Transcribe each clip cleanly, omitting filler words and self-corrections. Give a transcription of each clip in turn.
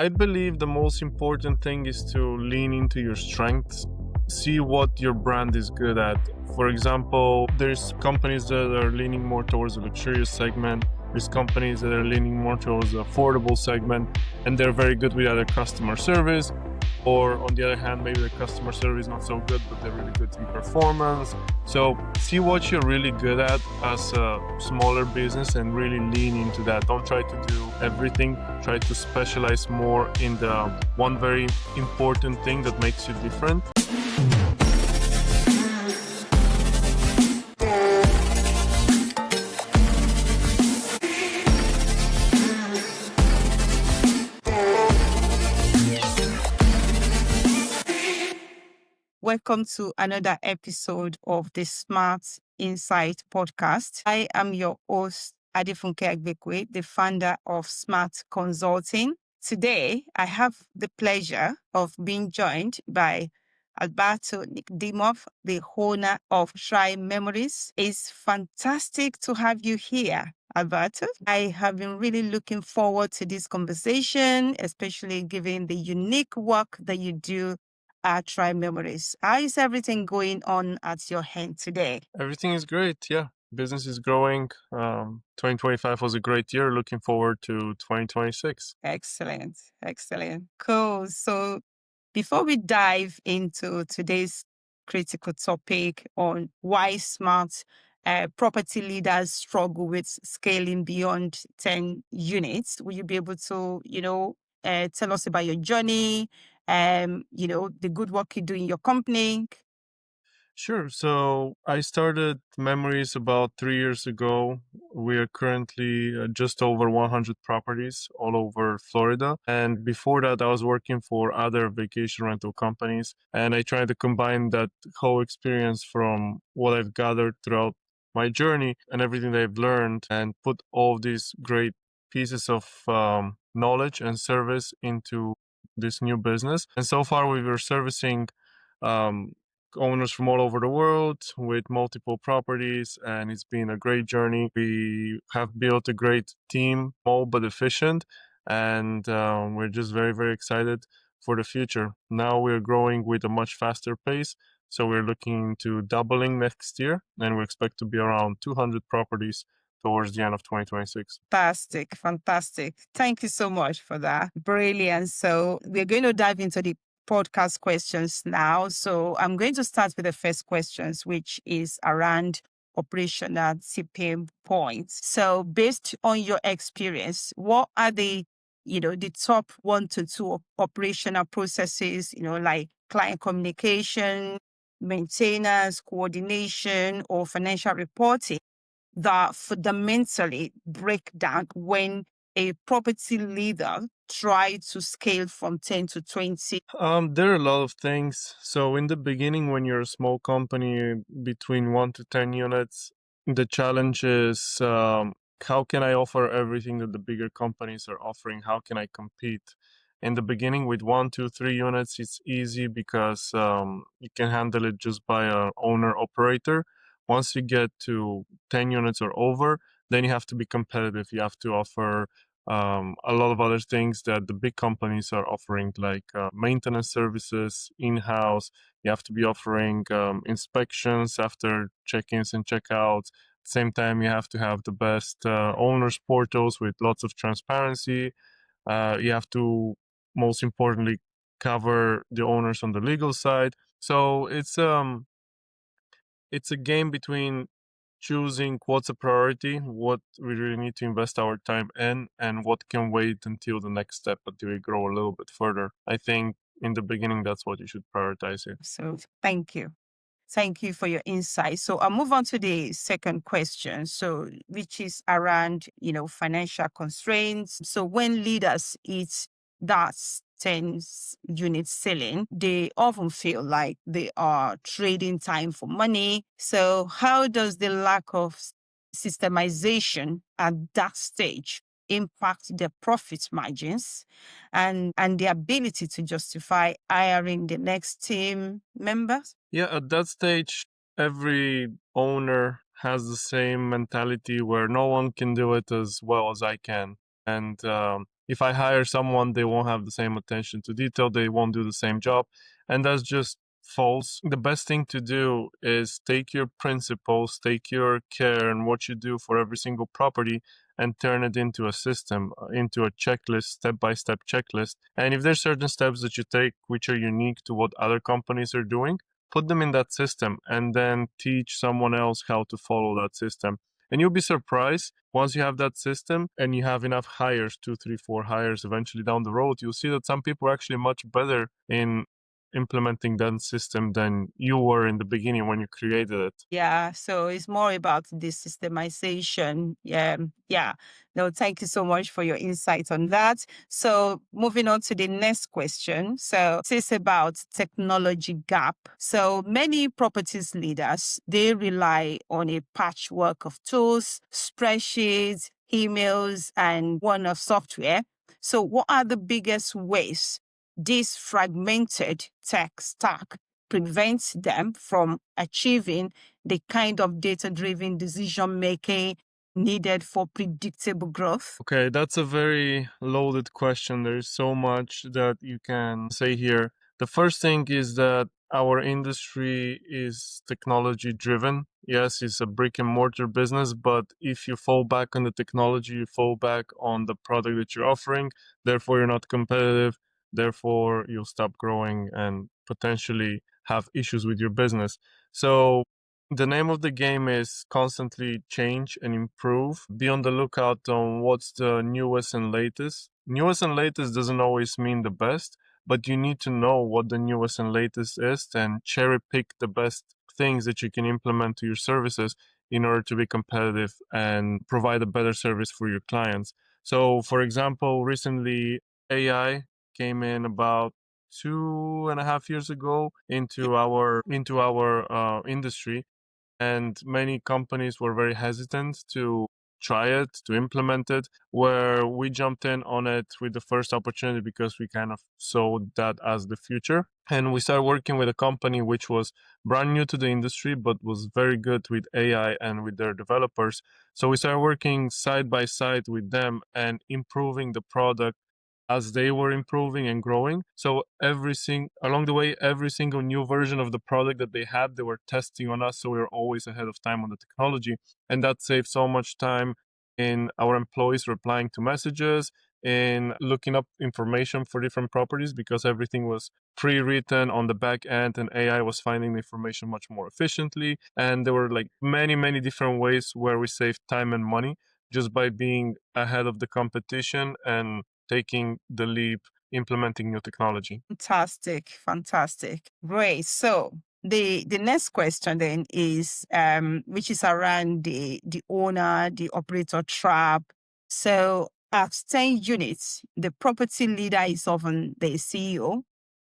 I believe the most important thing is to lean into your strengths, see what your brand is good at. For example, there's companies that are leaning more towards the luxurious segment. There's companies that are leaning more towards the affordable segment, and they're very good with either customer service, or on the other hand, maybe the customer service is not so good, but they're really good in performance. So see what you're really good at as a smaller business and really lean into that. Don't try to do everything. Try to specialize more in the one very important thing that makes you different. Welcome to another episode of the Smart Insight podcast. I am your host, Adefunke Agbekwhe, the founder of Smart Consulting. Today, I have the pleasure of being joined by Alberto Nikodimov, the owner of Try Memories. It's fantastic to have you here, Alberto. I have been really looking forward to this conversation, especially given the unique work that you do at Try Memories. How is everything going on at your hand today? Everything is great. Yeah. Business is growing. 2025 was a great year. Looking forward to 2026. Excellent. Cool. So before we dive into today's critical topic on why smart property leaders struggle with scaling beyond 10 units, will you be able to, tell us about your journey, the good work you do in your company? Sure. So I started Memories about 3 years ago. We are currently just over 100 properties all over Florida. And before that, I was working for other vacation rental companies. And I tried to combine that whole experience from what I've gathered throughout my journey and everything that I've learned and put all these great pieces of knowledge and service into this new business. And so far, we were servicing um, owners from all over the world with multiple properties, and it's been a great journey. We have built a great team, small but efficient, and we're just very, very excited for the future. Now we're growing with a much faster pace, so we're looking to doubling next year, and we expect to be around 200 properties towards the end of 2026. Fantastic. Thank you so much for that. Brilliant. So we're going to dive into the podcast questions now. So I'm going to start with the first questions, which is around operational tipping points. So based on your experience, what are the top 1 to 2 operational processes, like client communication, maintenance, coordination, or financial reporting that fundamentally break down when a property leader try to scale from 10 to 20? There are a lot of things. So in the beginning, when you're a small company between 1 to 10 units, the challenge is how can I offer everything that the bigger companies are offering? How can I compete? In the beginning, with 1, 2, 3 units, it's easy because you can handle it just by an owner operator. Once you get to 10 units or over, then you have to be competitive. You have to offer a lot of other things that the big companies are offering, like maintenance services in-house. You have to be offering inspections after check-ins and check-outs. At the same time, you have to have the best owners portals with lots of transparency. You have to, most importantly, cover the owners on the legal side. So it's a game between choosing what's a priority, what we really need to invest our time in, and what can wait until the next step until we grow a little bit further. I think in the beginning, that's what you should prioritize here. So thank you. Thank you for your insight. So I'll move on to the second question. So, which is around, financial constraints. So when leaders hit that 10 unit ceiling, they often feel like they are trading time for money. So how does the lack of systemization at that stage impact their profit margins and the ability to justify hiring the next team members? Yeah, at that stage, every owner has the same mentality where no one can do it as well as I can. And if I hire someone, they won't have the same attention to detail, they won't do the same job. And that's just false. The best thing to do is take your principles, take your care and what you do for every single property and turn it into a system, into a checklist, step by step checklist. And if there's certain steps that you take which are unique to what other companies are doing, put them in that system and then teach someone else how to follow that system. And you'll be surprised once you have that system and you have enough hires, two, three, four hires eventually down the road, you'll see that some people are actually much better in implementing that system than you were in the beginning when you created it. Yeah, so it's more about the systemization. Yeah. No, thank you so much for your insight on that. So moving on to the next question. So this is about technology gap. So many properties leaders, they rely on a patchwork of tools, spreadsheets, emails, and one-off software. So what are the biggest ways this fragmented tech stack prevents them from achieving the kind of data-driven decision making needed for predictable growth? Okay, that's a very loaded question. There's so much that you can say here. The first thing is that our industry is technology driven. Yes, it's a brick and mortar business, but if you fall back on the technology, you fall back on the product that you're offering, therefore you're not competitive, therefore you'll stop growing and potentially have issues with your business. So the name of the game is constantly change and improve. Be on the lookout on what's the newest and latest. Newest and latest doesn't always mean the best, but you need to know what the newest and latest is and cherry pick the best things that you can implement to your services in order to be competitive and provide a better service for your clients. So, for example, recently AI came in about 2.5 years ago into our industry, and many companies were very hesitant to try it, to implement it, where we jumped in on it with the first opportunity because we kind of saw that as the future. And we started working with a company which was brand new to the industry, but was very good with AI and with their developers. So we started working side by side with them and improving the product as they were improving and growing. So along the way, every single new version of the product that they had, they were testing on us. So we were always ahead of time on the technology. And that saved so much time in our employees replying to messages, in looking up information for different properties because everything was pre-written on the back end and AI was finding the information much more efficiently. And there were like many, many different ways where we saved time and money just by being ahead of the competition and taking the leap, implementing new technology. Fantastic, fantastic. Great. So the next question then is which is around the owner, the operator trap. So at 10 units, the property leader is often the CEO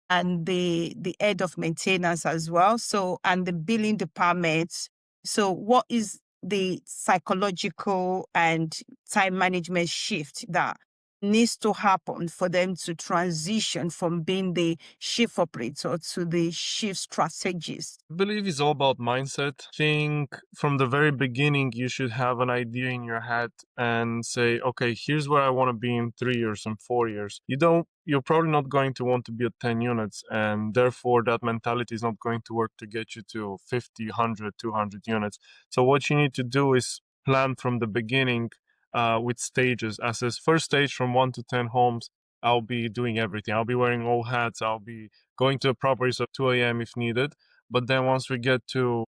and the head of maintenance as well. So and the billing department. So what is the psychological and time management shift that needs to happen for them to transition from being the chief operator to the chief strategist? I believe it's all about mindset. I think from the very beginning, you should have an idea in your head and say, okay, here's where I want to be in 3 years and 4 years. You're probably not going to want to be at 10 units, and therefore that mentality is not going to work to get you to 50, 100, 200 units. So what you need to do is plan from the beginning with stages. As this first stage from 1 to 10 homes, I'll be doing everything. I'll be wearing all hats. I'll be going to the properties at 2 a.m. if needed. But then once we get to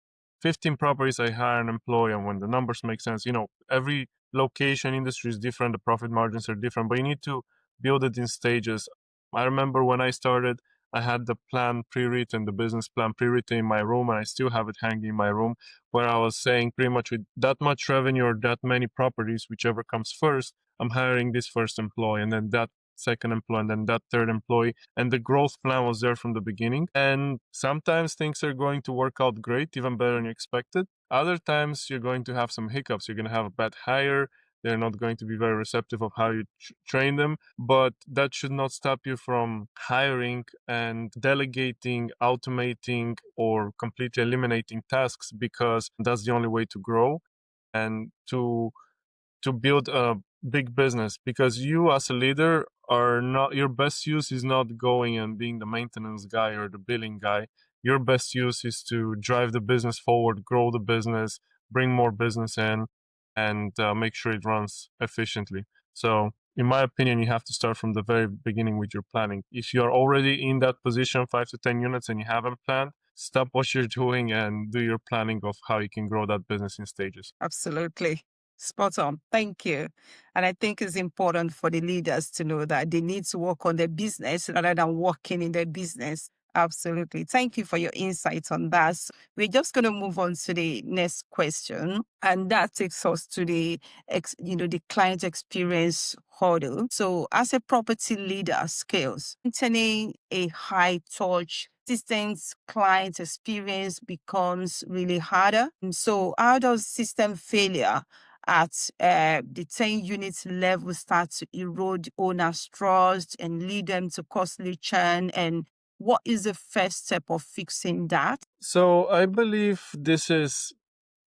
15 properties, I hire an employee. And when the numbers make sense, every location industry is different. The profit margins are different, but you need to build it in stages. I remember when I started, I had the plan pre-written, the business plan pre-written in my room, and I still have it hanging in my room, where I was saying pretty much with that much revenue or that many properties, whichever comes first, I'm hiring this first employee and then that second employee and then that third employee. And the growth plan was there from the beginning. And sometimes things are going to work out great, even better than you expected. Other times you're going to have some hiccups. You're going to have a bad hire. They're not going to be very receptive of how you train them, but that should not stop you from hiring and delegating, automating, or completely eliminating tasks, because that's the only way to grow and to build a big business, because you as a leader are not, your best use is not going and being the maintenance guy or the billing guy. Your best use is to drive the business forward, grow the business, bring more business in, and make sure it runs efficiently. So in my opinion, you have to start from the very beginning with your planning. If you're already in that position, 5 to 10 units, and you haven't planned, stop what you're doing and do your planning of how you can grow that business in stages. Absolutely. Spot on. Thank you. And I think it's important for the leaders to know that they need to work on their business rather than working in their business. Absolutely. Thank you for your insights on that. We're just going to move on to the next question. And that takes us to the client experience hurdle. So as a property leader scales, maintaining a high touch systems client experience becomes really harder. And so how does system failure at the 10 unit level start to erode owners' trust and lead them to costly churn? And what is the first step of fixing that? So I believe this is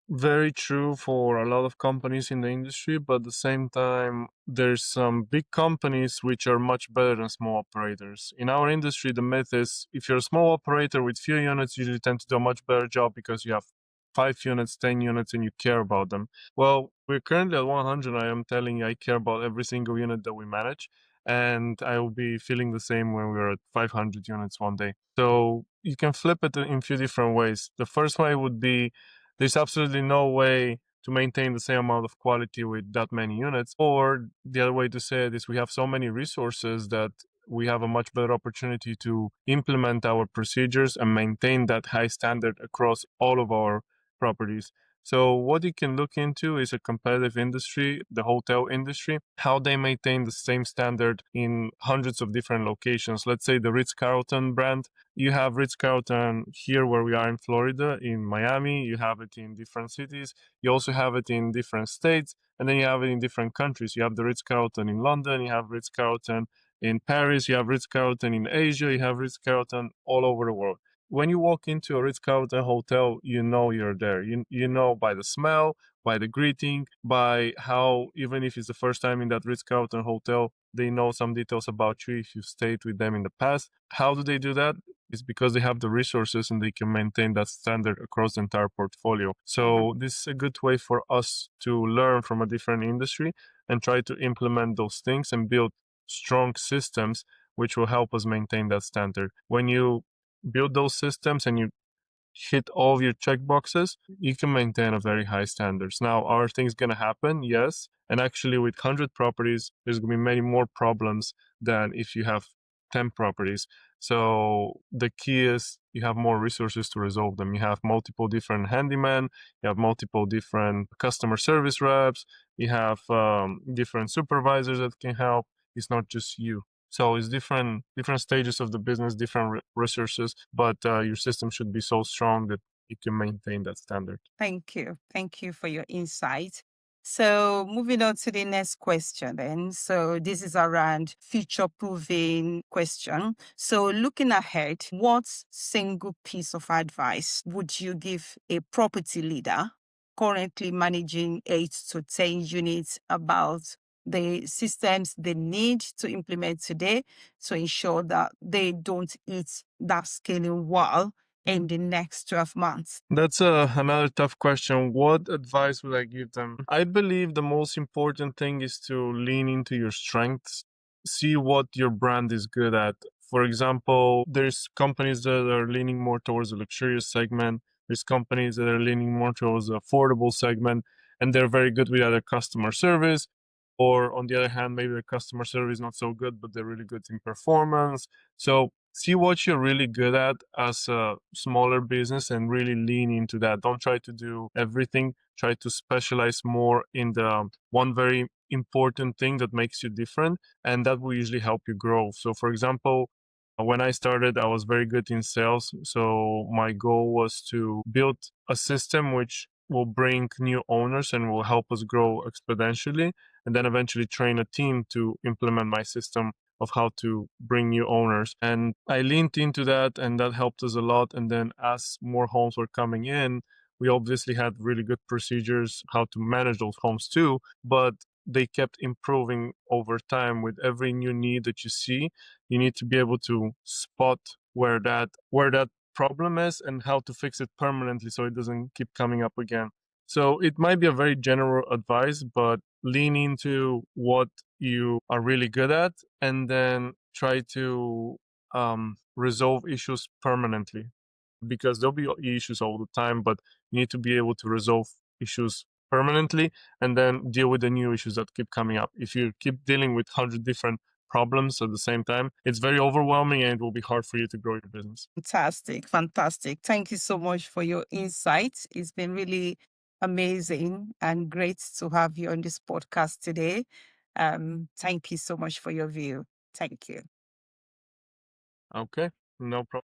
very true for a lot of companies in the industry, but at the same time, there's some big companies which are much better than small operators. In our industry, the myth is if you're a small operator with few units, you usually tend to do a much better job because you have 5 units, 10 units, and you care about them. Well, we're currently at 100. I am telling you, I care about every single unit that we manage. And I will be feeling the same when we're at 500 units one day. So you can flip it in a few different ways. The first way would be there's absolutely no way to maintain the same amount of quality with that many units. Or the other way to say it is we have so many resources that we have a much better opportunity to implement our procedures and maintain that high standard across all of our properties. So what you can look into is a competitive industry, the hotel industry, how they maintain the same standard in hundreds of different locations. Let's say the Ritz-Carlton brand, you have Ritz-Carlton here where we are in Florida, in Miami, you have it in different cities, you also have it in different states, and then you have it in different countries. You have the Ritz-Carlton in London, you have Ritz-Carlton in Paris, you have Ritz-Carlton in Asia, you have Ritz-Carlton all over the world. When you walk into a Ritz-Carlton hotel, you know you're there. You know by the smell, by the greeting, by how, even if it's the first time in that Ritz-Carlton hotel, they know some details about you if you stayed with them in the past. How do they do that? It's because they have the resources and they can maintain that standard across the entire portfolio. So this is a good way for us to learn from a different industry and try to implement those things and build strong systems which will help us maintain that standard. When you build those systems and you hit all of your checkboxes, you can maintain a very high standards. Now, are things going to happen? Yes. And actually, with 100 properties, there's going to be many more problems than if you have 10 properties. So the key is you have more resources to resolve them. You have multiple different handymen, you have multiple different customer service reps, you have different supervisors that can help. It's not just you. So it's different stages of the business, different resources, but your system should be so strong that you can maintain that standard. Thank you. Thank you for your insight. So, moving on to the next question then. So, this is around future proofing question. So, looking ahead, what single piece of advice would you give a property leader currently managing 8 to 10 units about the systems they need to implement today to ensure that they don't hit that scaling wall in the next 12 months? That's another tough question. What advice would I give them? I believe the most important thing is to lean into your strengths, see what your brand is good at. For example, there's companies that are leaning more towards the luxurious segment. There's companies that are leaning more towards the affordable segment, and they're very good with either customer service, or on the other hand, maybe the customer service is not so good, but they're really good in performance. So see what you're really good at as a smaller business and really lean into that. Don't try to do everything. Try to specialize more in the one very important thing that makes you different, and that will usually help you grow. So, for example, when I started, I was very good in sales. So my goal was to build a system which will bring new owners and will help us grow exponentially, and then eventually train a team to implement my system of how to bring new owners. And I leaned into that, and that helped us a lot. And then as more homes were coming in, we obviously had really good procedures how to manage those homes too. But they kept improving over time with every new need that you see. You need to be able to spot where that problem is and how to fix it permanently so it doesn't keep coming up again. So it might be a very general advice, but lean into what you are really good at and then try to resolve issues permanently, because there'll be issues all the time, but you need to be able to resolve issues permanently and then deal with the new issues that keep coming up. If you keep dealing with 100 different problems at the same time, it's very overwhelming and it will be hard for you to grow your business. Fantastic. Fantastic. Thank you so much for your insights. It's been really amazing and great to have you on this podcast today. Thank you so much for your view. Thank you. Okay, no problem.